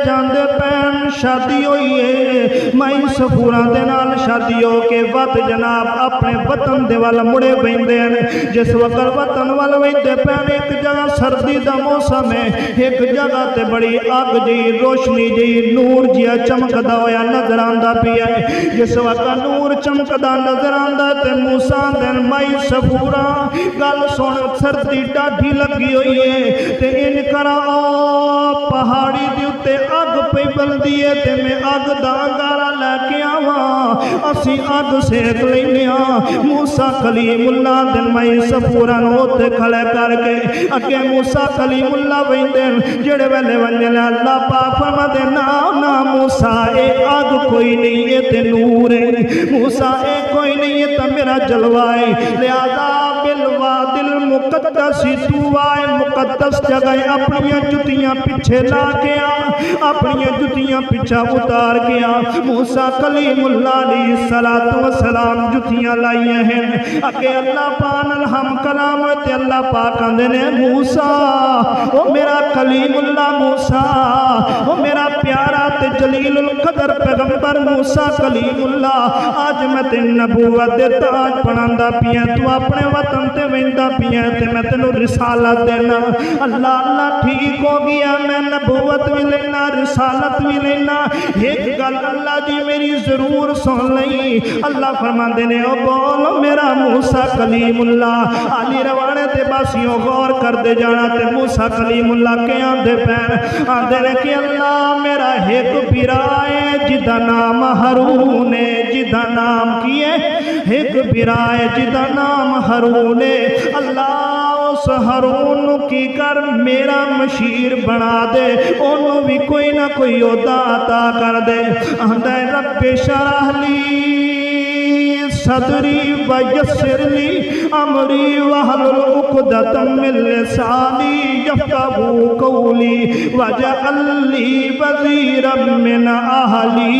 جاندے پین شادی ہوئی ہے، مائی سفورہ دے نال شادی ہو کے وقت جناب اپنے وطن دے والا مڑے بیندے ہیں۔ جس وقت وطن والا بیندے پین ایک جگہ سردی دا موسم ہے، ایک جگہ تے بڑی آگ جی روشنی جی نور جیا چمکدا ہویا نظر آندا پیا ہے۔ جس وقت نور چمکدا نظر آندا تے موسیٰ دن مائی سفورہ گل سن سردی ڈاڈھی لگی ہوئی ہے تے ان کرا پہاڑی دی اتے اگ پہ بلدی ہے تے میں اگ دا انگارا لے کے آواں، اسی اگ سیک لینے موسیٰ کلیم اللہ دن مائی سفورہ نوتے کھلے کر کے اگے موسیٰ کلیم اللہ ویندن جڑے ویلے ونجلے اللہ پاک فرما دے نا نا موسیٰ اے اگ کوئی نہیں ہے تے نور ہے، موسیٰ اے کوئی نہیں ہے تے میرا جلوائے، لہذا بالواد المقدس تو آئے مقدس جگہ اپنی جتیاں پیچھے لا گیا، اپنی جتیاں پیچھے اتار گیا۔ موسیٰ کلیم اللہ علیہ السلام جتیاں لائیے ہیں اگے اللہ پان الہم کلامت اللہ پاک آندے نے موسیٰ او میرا کلیم اللہ موسیٰ او میرا پیارا تے جلیل القدر پیغمبر موسیٰ کلیم اللہ، آج میں تے نبوت دے تاج پڑھاندا پیا، تو اپنے وطن تے ویندا پیا تے میں تینوں رسالت دینا۔ اللہ اللہ ٹھیک ہو گیا، میں نبوت بھی لینا رسالت بھی لینا، ایک گل اللہ جی میری ضرور سن لئی۔ اللہ فرماندے نے او بولو میرا موسیٰ کلیم اللہ، علی روانے تے باسیوں غور کر دے جانا تے موسیٰ کلیم اللہ کے آندے پین آندے نے کہ اللہ میرا ایک برائے جدا نام ہارون ہے، جدا نام کیے ایک برائے جدا نام ہارون ہے، اللہ اس ہارون کی کر میرا مشیر بنا دے، انہوں بھی کوئی نہ کوئی عہدہ عطا کر دے۔ آندے رب شرح لی صدری ویسر لی امری واحلل عقدۃ من لسانی یفقہوا قولی واجعل لی وزیرا من اہلی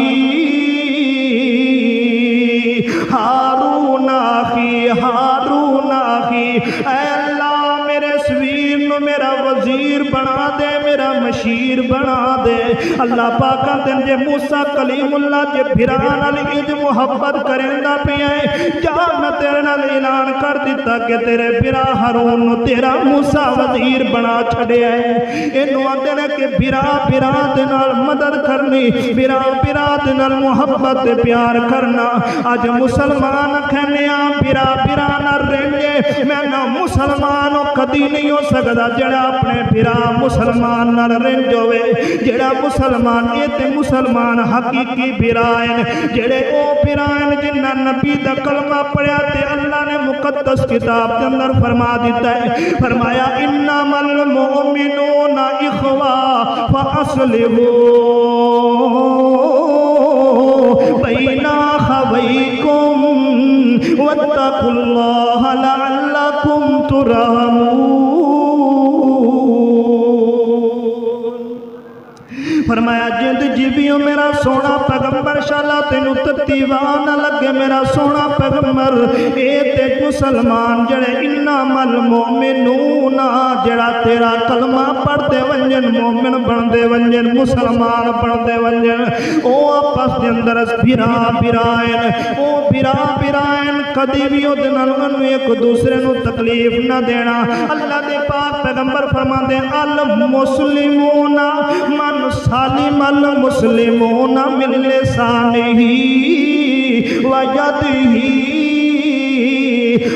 ہارون اخی ہارون اخی، اے اللہ میرے سویر نو میرا وزیر بنا دے، میرا مشیر بنا دے۔ اللہ پاک کہندے جے موسیٰ کلیم اللہ جے بھرا نال انج محبت کریندا پیا ہے جا میں تیرے نال اعلان کر دیتا کہ تیرے بھرا ہارون نو تیرا موسیٰ وزیر بنا چھڑیا ہے۔ اینو آندے نے کہ بھرا بھرا دے نال مدد کرنی، بھرا بھرا دے نال محبت پیار کرنا۔ اج مسلمان کہنے بھرا بھرا نہ رہنے، میں نہ مسلمانوں کدی نہیں ہو سکتا جڑا اپنے بھرا مسلمان نہ رہن جوے، جڑا مسلمان اے تے مسلمان حقیقی بھرا ہیں، جڑے او بھرا ہیں جنہاں نبی دا کلمہ پڑھیا تے اللہ نے مقدس کتاب کے اندر فرما دیتا ہے، فرمایا انما المؤمنون اخوہ فاصلحوا بین اخویکم واتقوا اللہ لعلکم ترحمون۔ فرمایا جند جیویوں میرا سونا پیغمبر شالا تینو ترتیبان لگے میرا سونا پیغمبر اے تے مسلمان جڑے انما المؤمنون جڑا تیرا کلمہ پڑھتے ونجن مومن بندے ونجن مسلمان بندے ونجن او آپس دے اندر بھرا بھرائن او بھرا بھرائن کدی بھی او دنال انو ایک دوسرے نو تکلیف نہ دینا۔ اللہ دے پاک پیغمبر فرما دے المسلمون من سالم المسلمون من لسانہ ویدہ،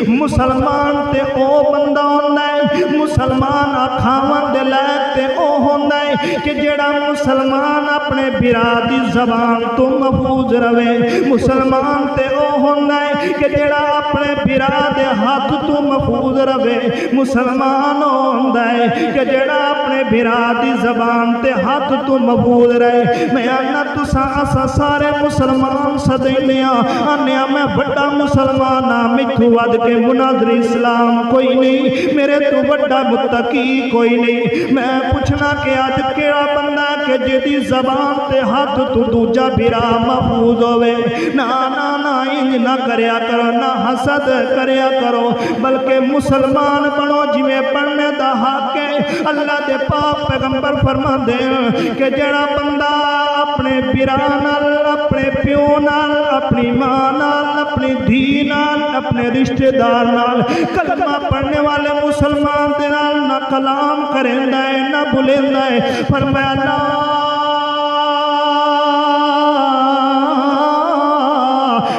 مسلمان تے او بندہ ہوندہ ہے، مسلمان آکھاون دے لائق تے او ہوندہ ہے کہ جڑا مسلمان اپنے بھرا دی زبان تو محفوظ روے، مسلمان تے او ہوندہ ہے کہ جڑا اپنے بھرا دے ہاتھ تو محفوظ روے، مسلمان ہوندہ ہے کہ جڑا اپنے بھرا دی زبان تے ہاتھ تو محفوظ رہے۔ میں آنا تسا اسا سارے مسلمان صدیلیاں آنیا میں بڑا مسلمان مٹھو ود کے مناظر اسلام کوئی نہیں، میرے تو بڑا متقی کوئی نہیں۔ میں پوچھنا کہ آج کیڑا بندہ کہ جدی زبان تے ہاتھ تو دوجا بھرا محفوظ ہوئے، نا نا نا انج نہ کریا کرو، نہ حسد کریا کرو، بلکہ مسلمان بنو جویں پڑھنے دا حق ہے۔ اللہ دے پاک پیغمبر فرما دے کہ جڑا بندہ اپنے بھرا نال، اپنے پیو نال، اپنی ماں نال، اپنی دھی نال، اپنے رشتہ دار نال کلمہ پڑھنے والے مسلمان دے نال نہ کلام کریندا ہے نہ بولیندا ہے، فرمایا لا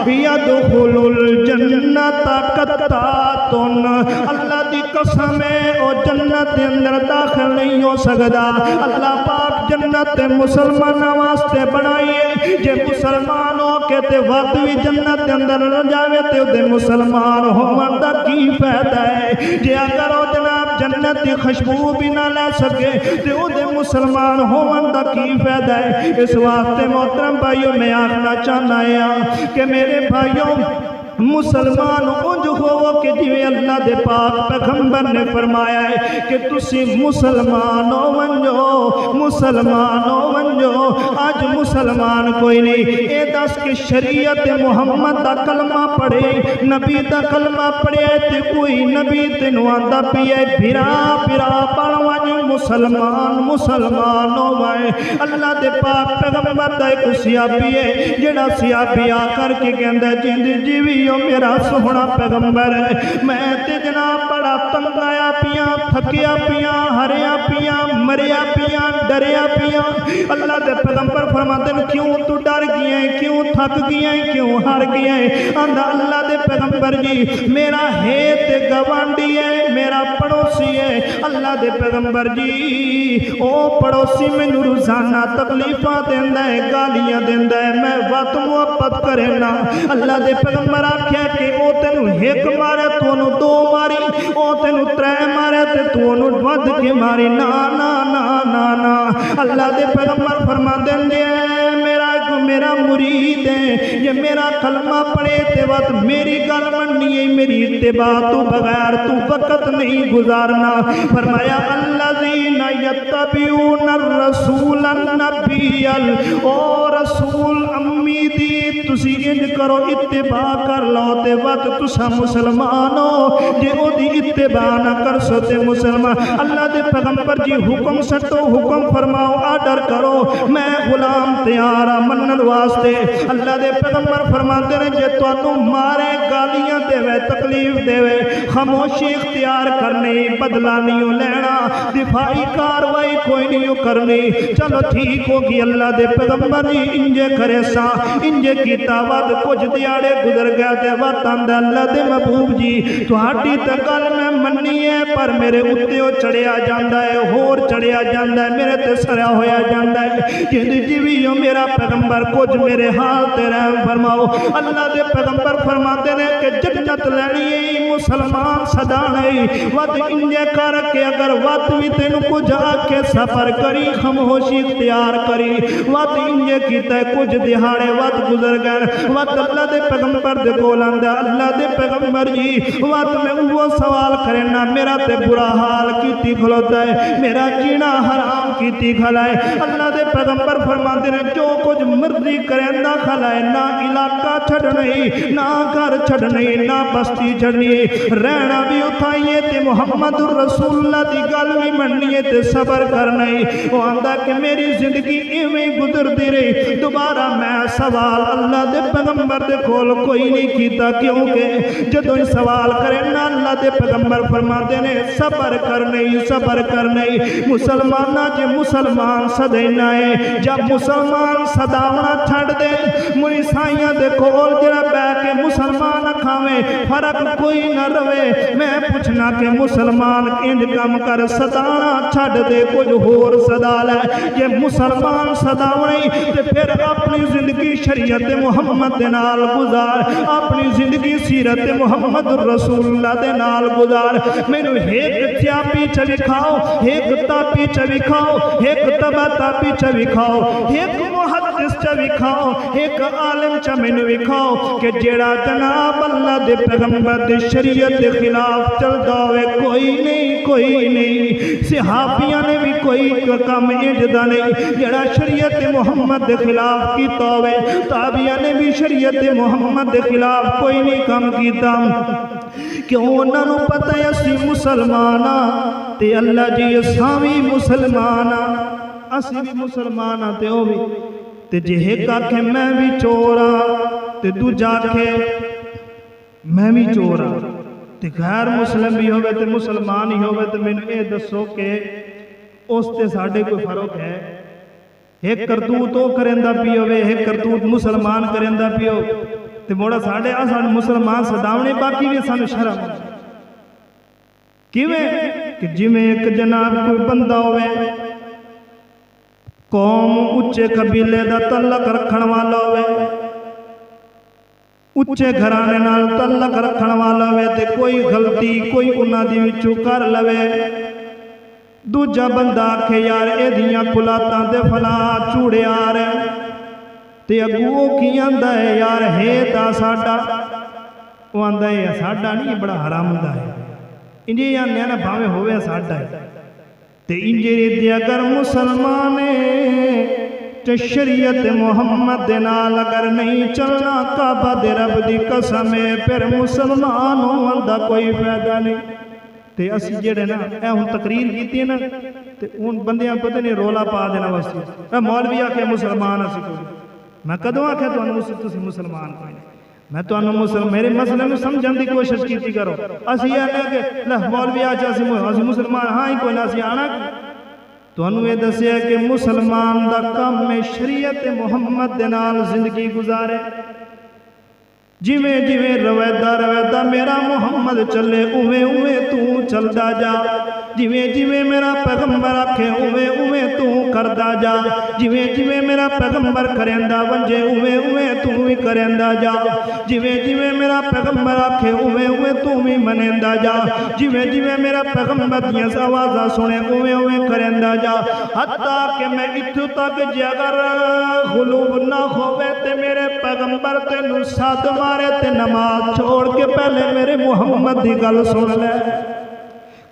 يدخل الجنت قطاتن، اللہ دی قسم ہے او جنت اندر داخل نہیں ہو سکتا۔ اللہ پاک جنت مسلمان واسطے بنائیے، جے مسلمان ہو کے تے وقت بھی جنت اندر نہ جاوے تے دے مسلمان ہون دا کی فائدہ ہے؟ جے اگر او جناب جنت دی خوشبو بھی نہ لے سکے تے او دے مسلمان ہون دا کی فائدہ ہے؟ اس واسطے محترم بھائیوں میں آخنا چاہنا ہے کہ میرے بھائیوں مسلمان انج ہو کہ جویں اللہ دے پاک پیغمبر نے فرمایا ہے کہ تسی مسلمانوں ونجو، مسلمانوں ونجو۔ آج مسلمان کوئی نہیں، اے دس کہ شریعت محمد دا کلمہ پڑھے، نبی دا کلمہ پڑھے تے کوئی نبی تینو آندا پیے بھرا بھرا پڑھ ونج مسلمان مسلمانوں وائے۔ اللہ دے پاک پیغمبر دا ایک صحابی ہے جڑا صحابی آ کر کے کہندا جند جیوی میرا سونا پیغمبر ہے، میں تے جناب بڑا تنگ آیا پیاں، تھکیا پیاں، ہریا پیاں، مریا پیاں، ڈریا پیاں۔ اللہ دے پیغمبر فرماتے ہیں کیوں تو ڈر گیا ہے، کیوں تھک گیا ہے، کیوں ہار گیا ہے؟ آندھا اللہ دے پیغمبر جی میرا ہے تے گوانڈی ہے، میرا پڑوسی ہے۔ اللہ دے پیغمبر جی او پڑوسی میں روزانہ تکلیفاں دیندا ہے، گالیاں دیندا ہے، میں وقت محبت کرنا۔ اللہ دے پیغمبر آکھیا کہ او تینو ایک مارے تو انو دو ماری، او تینو ترے مارے تو انو ود کے ماری، نا نا نا نا نا۔ اللہ دے پیغمبر فرما دیں میرا مرید ہے، یہ میرا کلمہ پڑھے تے وقت میری گل مننی ہے، میری اتباع تو بغیر تو وقت نہیں گزارنا۔ فرمایا الذین یتبعون الرسول النبی او رسول امی دی تو تسی انج کرو اتباع کر لو تے وقت تسا مسلمان ہو، جے او دی اتباع نہ کر سو تے مسلمان۔ اللہ دے پیغمبر جی حکم سٹو، حکم فرماؤ، آرڈر کرو، میں غلام تیار ہاں منن واسطے۔ اللہ دے پیغمبر فرماتے ہیں جے تانوں مارے گالیاں دے وے تکلیف دے وے خاموشی اختیار کرنی، بدلہ نہیں لینا، دفاعی کاروائی کوئی نہیں کرنی۔ چلو ٹھیک ہوگی اللہ دے پیغمبر جی انجے کرے سا، انجے کیتا وقت کچھ دیاڑے گزر گیا تے وقت آندا اللہ دے محبوب جی تہاڈی تے گل میں مننی ہے پر میرے اُتے چڑھیا جاندا ہے، ہور چڑھیا جاندا ہے، میرے تے سریا ہویا جاندا ہے، جیندی جیوی ہو میرا پیغمبر کچھ میرے حال تے رحم فرماؤ۔ اللہ دے پیغمبر فرماتے ہیں کہ جنت لینی ہے مسلمان صدانے وقت انجے کر کے اگر وقت بھی تینوں کچھ آ کے سفر کری خاموشی اختیار کری، وقت انجے کیتا ہے کچھ دہاڑے وقت گزر گئے، وقت اللہ دے پیغمبر دے کول آندا اللہ دے پیغمبر جی وقت میں وہ سوال کرنا میرا تے برا حال کیتی کھلوتا ہے، میرا جینا حرام کیتی کھلائے۔ اللہ دے پیغمبر فرماتے ہیں جو کچھ مرضی کرندہ کھلائے، نہ علاقہ چھڑنی، نہ گھر چھڑنی، نہ بستی چھڑنی، رہنا بھی اٹھائیے تے محمد الرسول اللہ دی گل بھی مننی تے صبر کرنی۔ وہ آندا کہ میری زندگی ایویں گزر دی رہی، دوبارہ میں سوال اللہ دے پیغمبر دے کول کوئی نہیں کیتا، کیونکہ جدوں سوال کرے نا اللہ دے پیغمبر فرماتے نے صبر کرنی، صبر کرنی۔ مسلمانہ جے مسلمان صدینا ہے، جب مسلمان صداونا چھڑ دے مری سائیاں دے کول جڑا بے کے مسلمان کھاویں فرق کوئی نہ روے، میں پوچھنا کہ مسلمان انج کم کر صدانا چھڑ دے کچھ ہور صدا لے، یہ مسلمان صداونے تے پھر اپنی زندگی شریعت محمد دے نال گزار، اپنی زندگی سیرت محمد رسول اللہ دے نال گزار۔ مینو ایک تھیاپی چ وکھاؤ، ایک تاپی چ وکھاؤ، ایک تبا تاپی چ وکھاؤ، ایک محدث چ وکھاؤ، ایک عالم چ مینو وکھاؤ کہ جیڑا جناب اللہ دے پیغمبر دے شریعت دے خلاف چلدا ہوئے، کوئی نہیں، کوئی نہیں۔ صحابیاں نے بھی کوئی کام اجدا نہیں جڑا شریعت محمد دے خلاف کیتا ہوئے، تابعیاں نے بھی شریعت محمد دے خلاف کوئی نہیں کام کیتا، کیوں انہاں نوں پتہ ہے اسی مسلماناں تے اللہ جی اساں وی مسلماناں، اسی بھی مسلماناں تے او بھی، تے جے ایک آکھے میں بھی چور ہاں تے دوجا آکھے میں بھی چور ہاں تے غیر مسلم بھی ہوئے تے مسلمان ہی ہوئے، تے مینوں اے دسو کہ اس تے ساڈے کوئی فرق ہے؟ ایک کرتوت او کرندہ پی ہوئے، ایک کرتوت مسلمان کرندہ پی ہو تے موڑا ساڈے آسان مسلمان صداونے باقی بھی سانو شرم کیویں کہ جویں ایک جناب کوئی بندہ ہوئے قوم اچھے قبیلے دا تعلق رکھن والا ہوئے، اچھے گھرانے نال تعلق رکھن والا ہوئے تے کوئی غلطی کوئی انہاں دی وچوں کر لوے، دوجا بندہ آکھے یار اے دیاں کلاتاں تے فلاں چوڑے آ رہے تے اگو کی آندا ہے یار ہے تا ساڈا، وہ آندا ہے ساڈا نہیں بڑا حرام ہوندا ہے، انجے آندے نا بھاویں ہوئے ساڈا ہے تے انجے تے اگر مسلمان تے شریعت محمد دے نال اگر نہیں چلنا کعبہ دے رب دی قسم ہے پھر مسلمان ہون دا کوئی فائدہ نہیں۔ تے اسی جڑے نا اے ہن تقریر کیتی ہے نا تے ان بندیاں پتہ نہیں رولا پا دینا واسطے اے مولوی آ کے مسلمان اسی کو میں کدوں آکھیا تانوں تسی مسلمان کوئی نہیں، میں تانوں مسلمان میرے مسئلے نوں سمجھن دی کوشش کیتی کرو، اسی آنے کہ لہ مولوی آ جا اسی مسلمان ہاں ہی کوئی نہ اسی آنا تانوں یہ دسیا کہ مسلمان دا کام میں شریعت محمد دے نال زندگی گزارے، جویں جویں رویدہ رویدہ میرا محمد چلے اویں اویں تو چلدا جا، جویں جویں میرا پیغمبر آکھے اویں اویں تو کردا جا، جویں جویں میرا پیغمبر کریندا ونجے اویں اویں تو بھی کریندا جا، جویں جویں میرا پیغمبر آکھے اویں اویں تو بھی منیندا جا، جویں جویں میرا پیغمبر دیاں آوازاں سنے اویں اویں کریندا جا، حتیٰ کہ میں اتھوں تک جے اگر غلوب نہ ہوئے تے میرے پیغمبر تینوں ساتھ مارے تے نماز چھوڑ کے پہلے میرے محمد دی گل سن لے،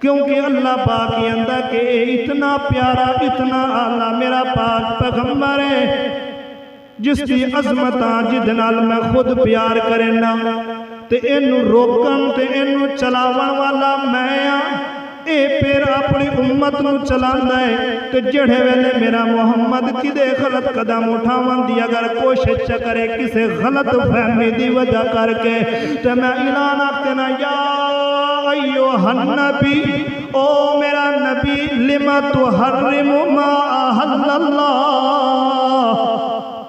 کیونکہ اللہ پاک یہ اندہ کہ اتنا پیارا اتنا اعلیٰ میرا پاک پیغمبر ہے جس دی عظمت جد نال میں خود پیار کرنا تے اینو روکن تے اینو چلاون والا میں اے پھر اپنی امت نو چلاندا ہے تے جڑے ویلے میرا محمد کدے غلط قدم اٹھاون دی اگر کوشش کرے کسے غلط فہمی دی وجہ کر کے تے میں اعلان کرنا یا ایھا النبی او میرا نبی لما تحرم ما احل اللہ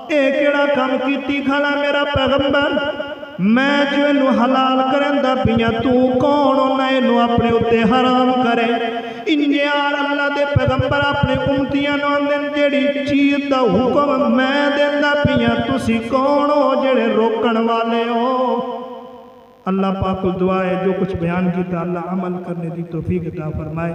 اے کیڑا کام کیتی کھڑا میرا پیغمبر میں جو انو حلال کرن دا پیاں تو کون ہونا انو اپنے اتے حرام کرے انجیار اللہ دے پیغمبر اپنے امتیاں نو اندن جیڑی چیز دا حکم میں دن دا پیاں تسی کون ہو جڑے روکن والے ہو اللہ پاک کو دعا ہے جو کچھ بیان کیتا اللہ عمل کرنے دی توفیق عطا فرمائے